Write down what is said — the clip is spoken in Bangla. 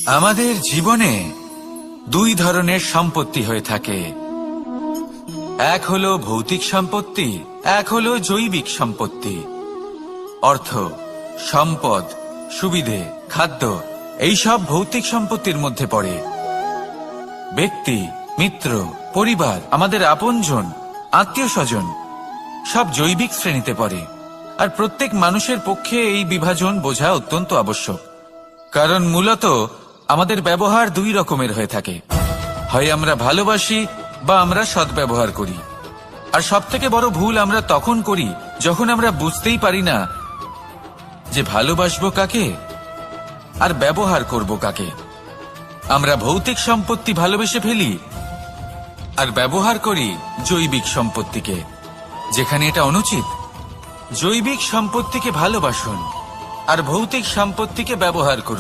আমাদের জীবনে দুই ধরনের সম্পত্তি হয়ে থাকে, এক হলো ভৌতিক সম্পত্তি, এক হলো জৈবিক সম্পত্তি। অর্থ, সম্পদ, সুবিধে, খাদ্য এইসব ভৌতিক সম্পত্তির মধ্যে পড়ে। ব্যক্তি, মিত্র, পরিবার, আমাদের আপনজন, আত্মীয় স্বজন সব জৈবিক শ্রেণীতে পড়ে। আর প্রত্যেক মানুষের পক্ষে এই বিভাজন বোঝা অত্যন্ত আবশ্যক, কারণ মূলত আমাদের ব্যবহার দুই রকমের হয়ে থাকে। হয় আমরা ভালোবাসি বা আমরা সদ্ব্যবহার করি। আর সবথেকে বড় ভুল আমরা তখন করি যখন আমরা বুঝতেই পারি না যে ভালোবাসবো কাকে আর ব্যবহার করব কাকে। আমরা ভৌতিক সম্পত্তি ভালোবেসে ফেলি আর ব্যবহার করি জৈবিক সম্পত্তিকে, যেখানে এটা অনুচিত। জৈবিক সম্পত্তিকে ভালোবাসুন আর ভৌতিক সম্পত্তিকে ব্যবহার করুন।